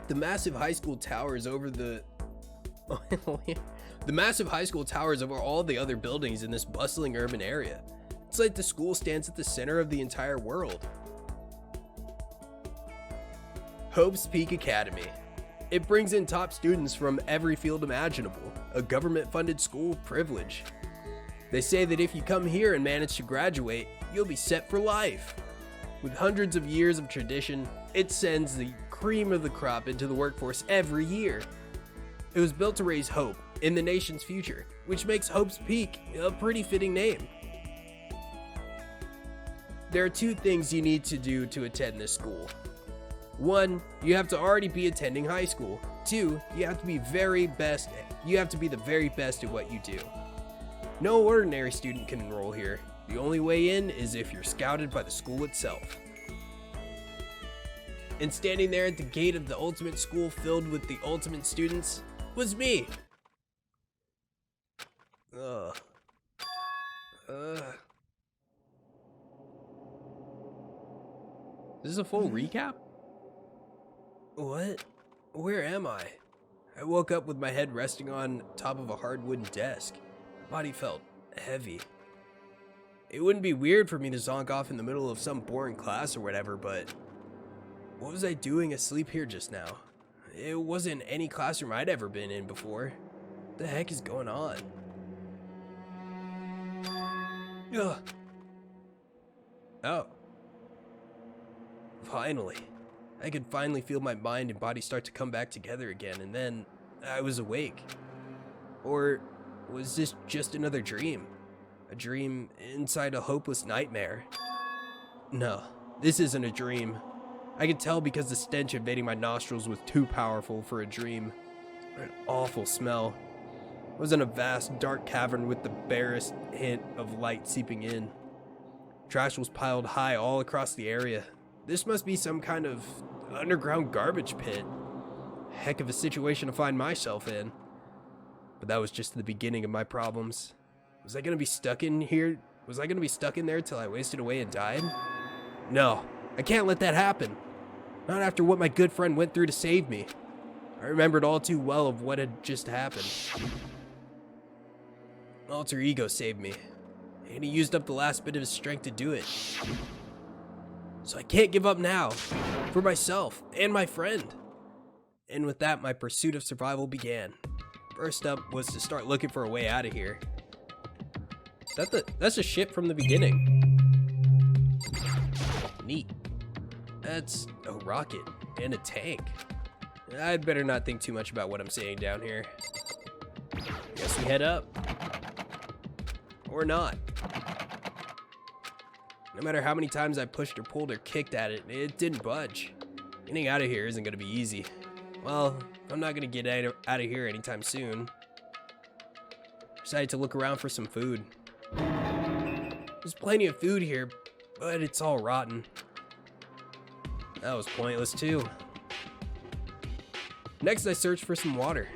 The massive high school towers over the massive high school towers over all the other buildings in this bustling urban area. It's like the school stands at the center of the entire world. Hope's Peak Academy. It brings in top students from every field imaginable, a government-funded school privilege. They say that if you come here and manage to graduate, you'll be set for life. With hundreds of years of tradition, it sends the cream of the crop into the workforce every year. It was built to raise hope in the nation's future, which makes Hope's Peak a pretty fitting name. There are two things you need to do to attend this school. 1, you have to already be attending high school. 2, you have to be the very best at what you do. No ordinary student can enroll here. The only way in is if you're scouted by the school itself. And standing there at the gate of the ultimate school filled with the ultimate students was me. Is this a full recap? What? Where am I? I woke up with my head resting on top of a hard wooden desk. My body felt heavy. It wouldn't be weird for me to zonk off in the middle of some boring class or whatever, but what was I doing asleep here just now? It wasn't any classroom I'd ever been in before. What the heck is going on? Ugh. Oh. Finally. I could finally feel my mind and body start to come back together again, and then I was awake. Or was this just another dream? A dream inside a hopeless nightmare? No, this isn't a dream. I could tell because the stench invading my nostrils was too powerful for a dream. An awful smell. I was in a vast, dark cavern with the barest hint of light seeping in. Trash was piled high all across the area. This must be some kind of underground garbage pit. Heck of a situation to find myself in. But that was just the beginning of my problems. Was I gonna be stuck in here? Was I gonna be stuck in there till I wasted away and died? No, I can't let that happen. Not after what my good friend went through to save me. I remembered all too well of what had just happened. Alter ego saved me, and he used up the last bit of his strength to do it. So I can't give up now, for myself and my friend. And with that, my pursuit of survival began. First up was to start looking for a way out of here. That's a ship from the beginning. Neat. That's a rocket and a tank. I'd better not think too much about what I'm saying down here. Guess we head up. Or not. No matter how many times I pushed or pulled or kicked at it, it didn't budge. Getting out of here isn't gonna be easy. Well, I'm not gonna get out of here anytime soon. Decided to look around for some food. There's plenty of food here, but it's all rotten. That was pointless too. Next, I searched for some water.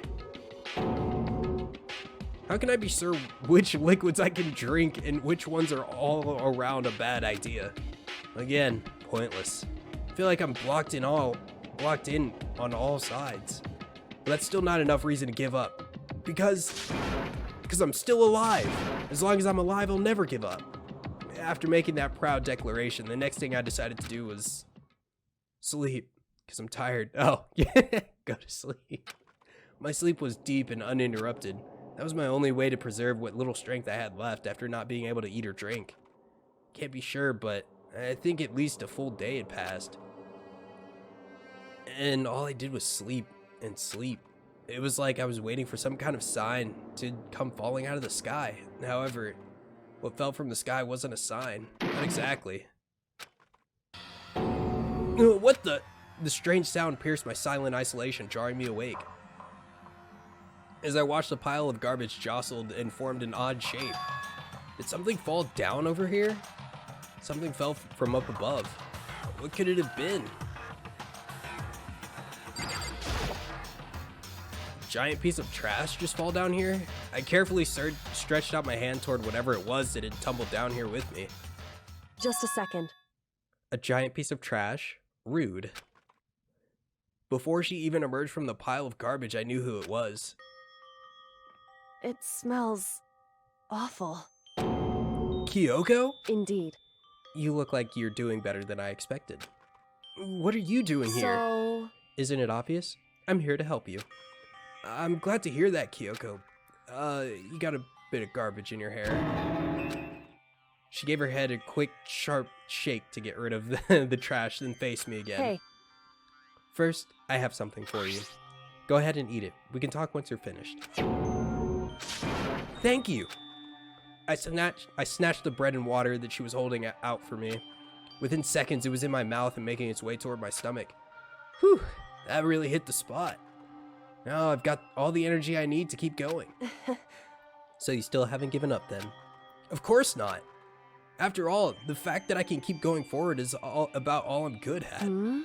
How can I be sure which liquids I can drink and which ones are all around a bad idea? Again, pointless. I feel like I'm blocked in on all sides. But that's still not enough reason to give up. Because I'm still alive. As long as I'm alive, I'll never give up. After making that proud declaration, the next thing I decided to do was sleep. Because I'm tired. Oh, yeah, go to sleep. My sleep was deep and uninterrupted. That was my only way to preserve what little strength I had left after not being able to eat or drink. Can't be sure, but I think at least a full day had passed. And all I did was sleep and sleep. It was like I was waiting for some kind of sign to come falling out of the sky. However, what fell from the sky wasn't a sign. Not exactly. What the? The strange sound pierced my silent isolation, jarring me awake. As I watched the pile of garbage jostled and formed an odd shape. Did something fall down over here? Something fell from up above. What could it have been? Giant piece of trash just fall down here? I carefully stretched out my hand toward whatever it was that had tumbled down here with me. Just a second. A giant piece of trash? Rude. Before she even emerged from the pile of garbage, I knew who it was. It smells awful. Kyoko? Indeed. You look like you're doing better than I expected. What are you doing here? So... Isn't it obvious? I'm here to help you. I'm glad to hear that, Kyoko. You got a bit of garbage in your hair. She gave her head a quick, sharp shake to get rid of the trash, then faced me again. Hey. First, I have something for you. Go ahead and eat it. We can talk once you're finished. Thank you! I snatched the bread and water that she was holding out for me. Within seconds, it was in my mouth and making its way toward my stomach. Whew, that really hit the spot. Now I've got all the energy I need to keep going. So you still haven't given up then? Of course not. After all, the fact that I can keep going forward is about all I'm good at. Hmm?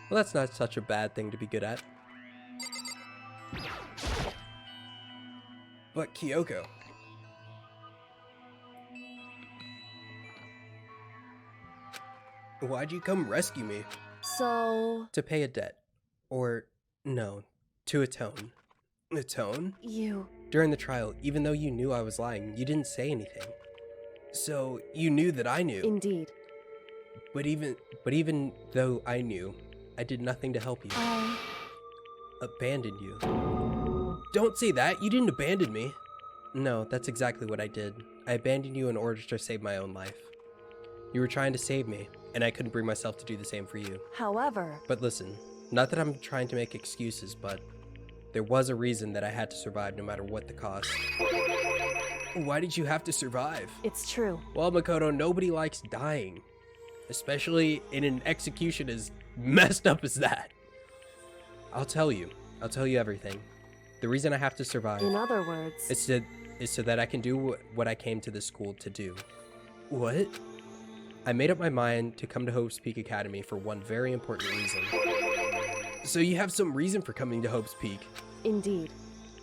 Well, that's not such a bad thing to be good at. But Kyoko... why'd you come rescue me? So... To pay a debt. Or, no, to atone. Atone? You... During the trial, even though you knew I was lying, you didn't say anything. So, you knew that I knew. Indeed. But even though I knew, I did nothing to help you. I... Abandoned you. Don't say that, you didn't abandon me. No, that's exactly what I did. I abandoned you in order to save my own life. You were trying to save me, and I couldn't bring myself to do the same for you. However... But listen, not that I'm trying to make excuses, but there was a reason that I had to survive no matter what the cost. Why did you have to survive? It's true. Well, Makoto, nobody likes dying. Especially in an execution as messed up as that. I'll tell you everything. The reason I have to survive... In other words... is so that I can do what I came to this school to do. What? I made up my mind to come to Hope's Peak Academy for one very important reason. So you have some reason for coming to Hope's Peak? Indeed.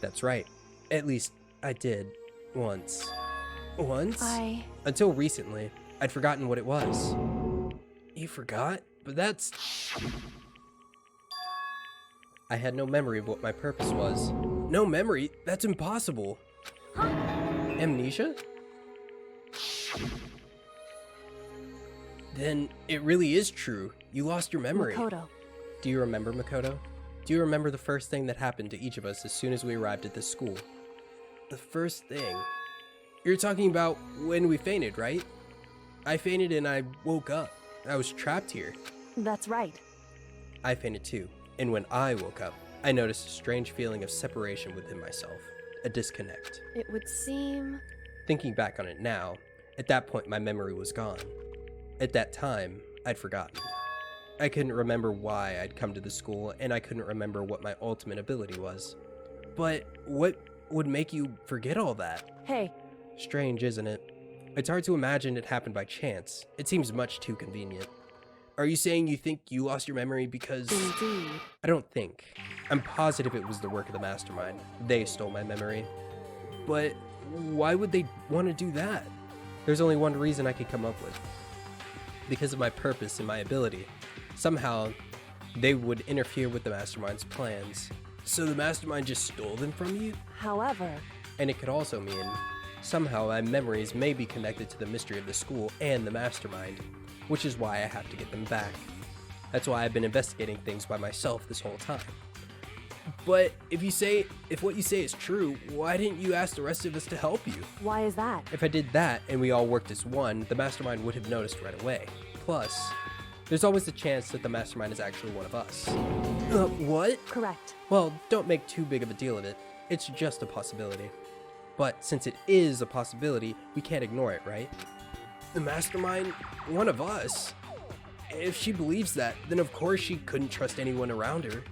That's right. At least, I did. Once. Once? Until recently, I'd forgotten what it was. You forgot? But that's... I had no memory of what my purpose was. No memory? That's impossible. Huh? Amnesia? Then it really is true. You lost your memory. Makoto. Do you remember, Makoto? Do you remember the first thing that happened to each of us as soon as we arrived at this school? The first thing? You're talking about when we fainted, right? I fainted and I woke up. I was trapped here. That's right. I fainted too. And when I woke up, I noticed a strange feeling of separation within myself. A disconnect. It would seem... Thinking back on it now, at that point my memory was gone. At that time, I'd forgotten. I couldn't remember why I'd come to the school, and I couldn't remember what my ultimate ability was. But what would make you forget all that? Hey. Strange, isn't it? It's hard to imagine it happened by chance. It seems much too convenient. Are you saying you think you lost your memory because... Indeed. I don't think. I'm positive it was the work of the mastermind. They stole my memory. But why would they want to do that? There's only one reason I could come up with. Because of my purpose and my ability. Somehow, they would interfere with the mastermind's plans. So the mastermind just stole them from you? However... And it could also mean, somehow my memories may be connected to the mystery of the school and the mastermind, which is why I have to get them back. That's why I've been investigating things by myself this whole time. But if what you say is true, why didn't you ask the rest of us to help you? Why is that? If I did that and we all worked as one, the mastermind would have noticed right away. Plus, there's always the chance that the mastermind is actually one of us. What? Correct. Well, don't make too big of a deal of it. It's just a possibility. But since it is a possibility, we can't ignore it, right? The mastermind? One of us? If she believes that, then of course she couldn't trust anyone around her.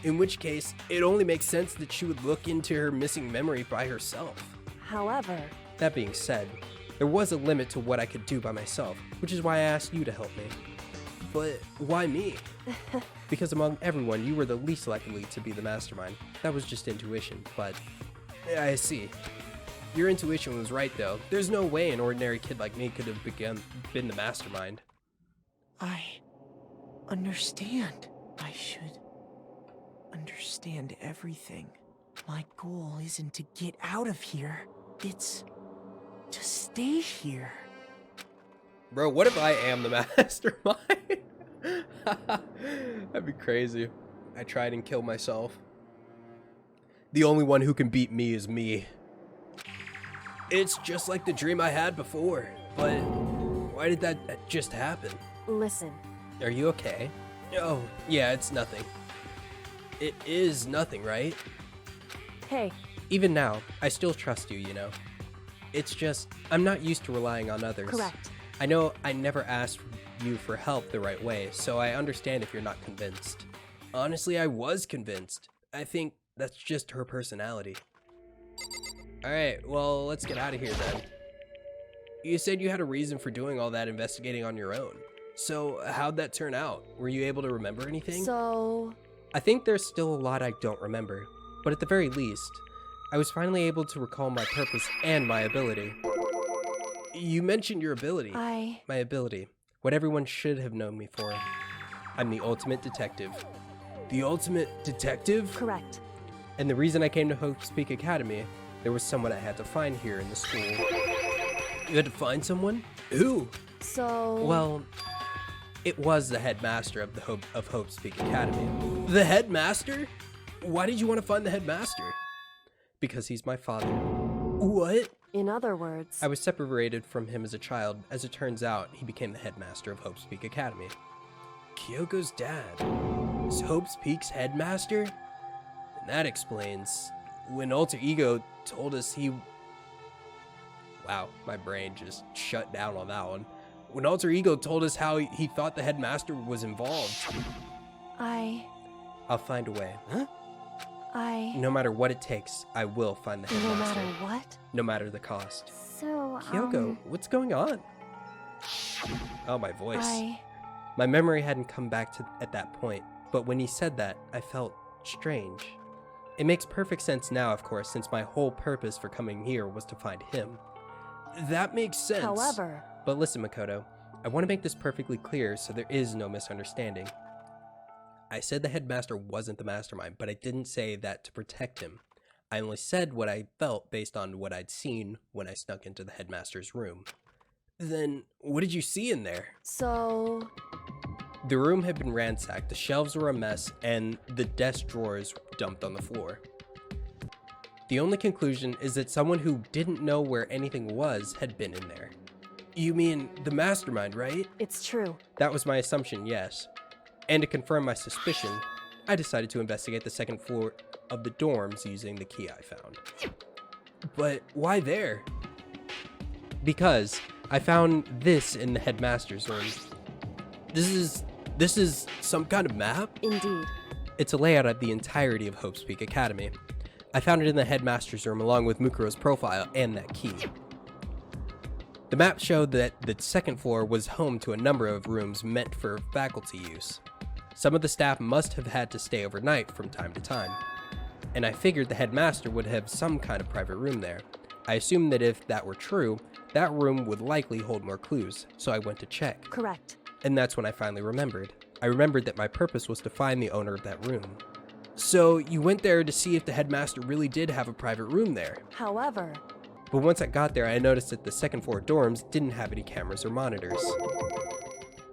In which case, it only makes sense that she would look into her missing memory by herself. However... That being said, there was a limit to what I could do by myself, which is why I asked you to help me. But why me? Because among everyone, you were the least likely to be the mastermind. That was just intuition, but... I see. Your intuition was right, though. There's no way an ordinary kid like me could have been the mastermind. I understand. I should understand everything. My goal isn't to get out of here. It's to stay here. Bro, what if I am the mastermind? That'd be crazy. I tried and killed myself. The only one who can beat me is me. It's just like the dream I had before, but why did that just happen? Listen, Are you okay? Oh, yeah, it's nothing. It is nothing, right? hey, Even now, I still trust you, you know. It's just, I'm not used to relying on others. correct. I know I never asked you for help the right way, so I understand if you're not convinced. Honestly, I was convinced. I think that's just her personality. Alright, well, let's get out of here then. You said you had a reason for doing all that investigating on your own. So, how'd that turn out? Were you able to remember anything? So, I think there's still a lot I don't remember, but at the very least, I was finally able to recall my purpose and my ability. You mentioned your ability. My ability. What everyone should have known me for. I'm the ultimate detective. The ultimate detective? correct. And the reason I came to Hope's Peak Academy, there was someone I had to find here in the school. You had to find someone? Who? So, Well, it was the headmaster of Hope's Peak Academy. The headmaster? Why did you want to find the headmaster? Because he's my father. What? in other words, I was separated from him as a child. As it turns out, he became the headmaster of Hope's Peak Academy. Kyoko's dad is Hope's Peak's headmaster? And that explains when Alter Ego told us he... Wow, my brain just shut down on that one. When Alter Ego told us how he thought the headmaster was involved. I'll find a way. Huh? No matter what it takes, I will find the no headmaster. matter what? No matter the cost. So, Kyoko, what's going on? Oh, my voice. My memory hadn't come back at that point, but when he said that, I felt strange. It makes perfect sense now, of course, since my whole purpose for coming here was to find him. That makes sense. However, But listen, Makoto, I want to make this perfectly clear so there is no misunderstanding. I said the headmaster wasn't the mastermind, but I didn't say that to protect him. I only said what I felt based on what I'd seen when I snuck into the headmaster's room. Then, what did you see in there? so, The room had been ransacked, the shelves were a mess, and the desk drawers dumped on the floor. The only conclusion is that someone who didn't know where anything was had been in there. You mean the mastermind, right? it's true. That was my assumption, yes. And to confirm my suspicion, I decided to investigate the second floor of the dorms using the key I found. But why there? Because I found this in the headmaster's room. This is some kind of map? Indeed. It's a layout of the entirety of Hope's Peak Academy. I found it in the headmaster's room along with Mukuro's profile and that key. The map showed that the second floor was home to a number of rooms meant for faculty use. Some of the staff must have had to stay overnight from time to time, and I figured the headmaster would have some kind of private room there. I assumed that if that were true, that room would likely hold more clues, so I went to check. Correct. And that's when I finally remembered. I remembered that my purpose was to find the owner of that room. So you went there to see if the headmaster really did have a private room there. However, But once I got there, I noticed that the second floor dorms didn't have any cameras or monitors.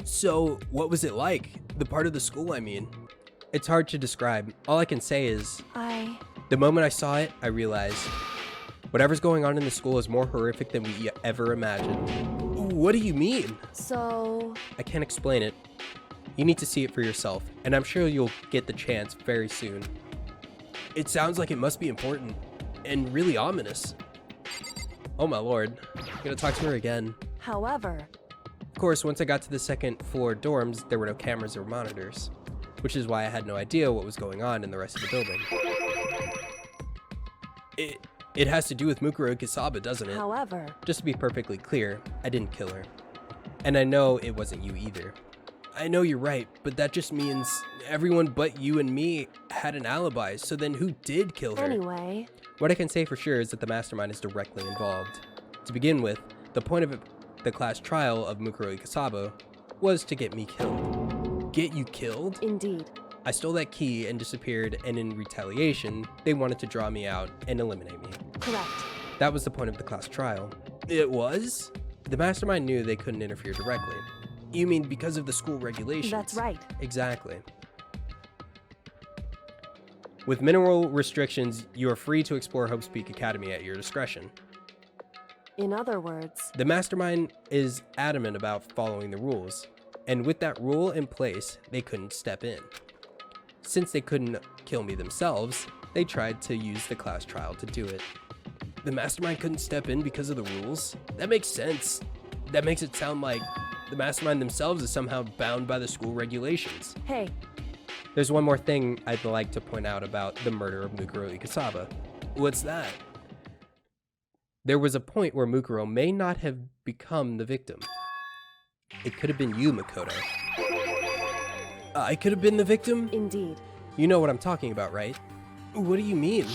So, what was it like? The part of the school, I mean. It's hard to describe. All I can say is, the moment I saw it, I realized, whatever's going on in the school is more horrific than we ever imagined. What do you mean? so, I can't explain it. You need to see it for yourself, and I'm sure you'll get the chance very soon. It sounds like it must be important, and really ominous. Oh my lord, I'm gonna talk to her again. however, Of course, once I got to the second floor dorms, there were no cameras or monitors, which is why I had no idea what was going on in the rest of the building. It has to do with Mukuro Kisaba, doesn't it? however, Just to be perfectly clear, I didn't kill her. And I know it wasn't you either. I know you're right, but that just means everyone but you and me had an alibi, so then who did kill her? anyway, What I can say for sure is that the mastermind is directly involved. To begin with, the point of the class trial of Mukuro Ikasaba was to get me killed. Get you killed? indeed. I stole that key and disappeared, and in retaliation, they wanted to draw me out and eliminate me. Correct. That was the point of the class trial. It was? The mastermind knew they couldn't interfere directly. You mean because of the school regulations? That's right. Exactly. With minimal restrictions, you are free to explore Hope's Peak Academy at your discretion. In other words, The mastermind is adamant about following the rules, and with that rule in place, they couldn't step in. Since they couldn't kill me themselves, they tried to use the class trial to do it. The mastermind couldn't step in because of the rules? That makes sense. That makes it sound like the mastermind themselves is somehow bound by the school regulations. hey, There's one more thing I'd like to point out about the murder of Mukuro Ikasaba. What's that? There was a point where Mukuro may not have become the victim. It could have been you, Makoto. I could have been the victim? indeed. You know what I'm talking about, right? What do you mean?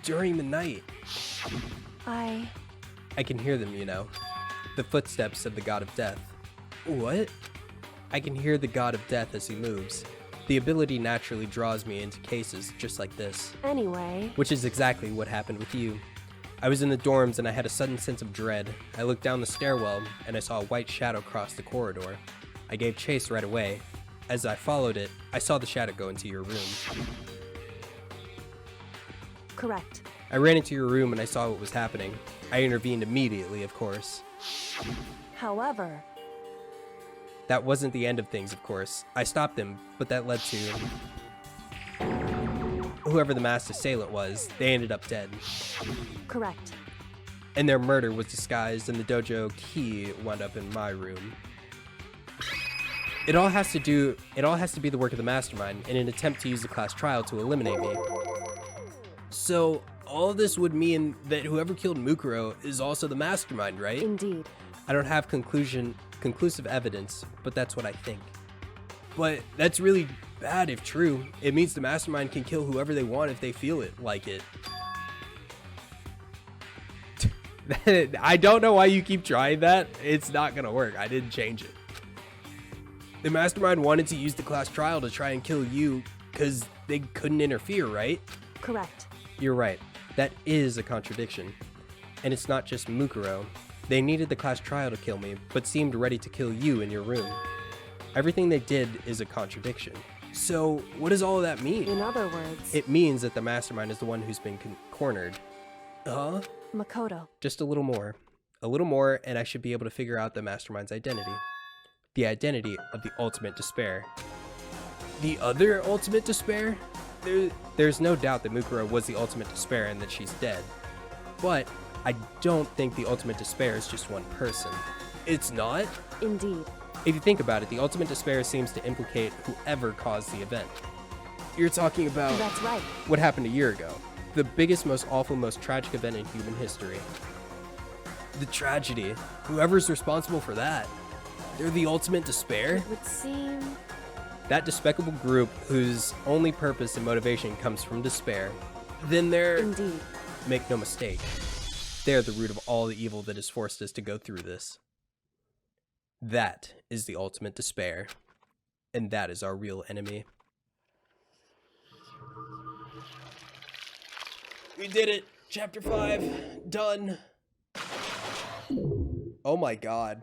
During the night. I can hear them, you know. The footsteps of the god of death. What? I can hear the god of death as he moves. The ability naturally draws me into cases just like this. Anyway, Which is exactly what happened with you. I was in the dorms and I had a sudden sense of dread. I looked down the stairwell and I saw a white shadow cross the corridor. I gave chase right away. As I followed it, I saw the shadow go into your room. correct. I ran into your room and I saw what was happening. I intervened immediately, of course. However, That wasn't the end of things, of course. I stopped them, but that led to... whoever the masked assailant was, they ended up dead. correct. And their murder was disguised and the dojo key wound up in my room. It all has to be the work of the mastermind in an attempt to use the class trial to eliminate me. So, all this would mean that whoever killed Mukuro is also the mastermind, right? Indeed. I don't have conclusive evidence, but that's what I think. But that's really bad if true. It means the mastermind can kill whoever they want if they feel it like it. I don't know why you keep trying that. It's not gonna work. I didn't change it. The mastermind wanted to use the class trial to try and kill you because they couldn't interfere, right? Correct. You're right. That is a contradiction. And it's not just Mukuro. They needed the class trial to kill me, but seemed ready to kill you in your room. Everything they did is a contradiction. So, what does all of that mean? In other words, It means that the mastermind is the one who's been cornered. Huh? Makoto. Just a little more. A little more, and I should be able to figure out the mastermind's identity. The identity of the ultimate despair. The other ultimate despair? There's no doubt that Mukuro was the ultimate despair and that she's dead. But I don't think the ultimate despair is just one person. It's not? Indeed. If you think about it, the ultimate despair seems to implicate whoever caused the event. You're talking about That's right. what happened a year ago. The biggest, most awful, most tragic event in human history. The tragedy. Whoever's responsible for that. They're the ultimate despair? It would seem That despicable group whose only purpose and motivation comes from despair. Then they're... indeed. Make no mistake. They're the root of all the evil that has forced us to go through this. That is the ultimate despair. And that is our real enemy. We did it! Chapter 5. Done. Oh my god.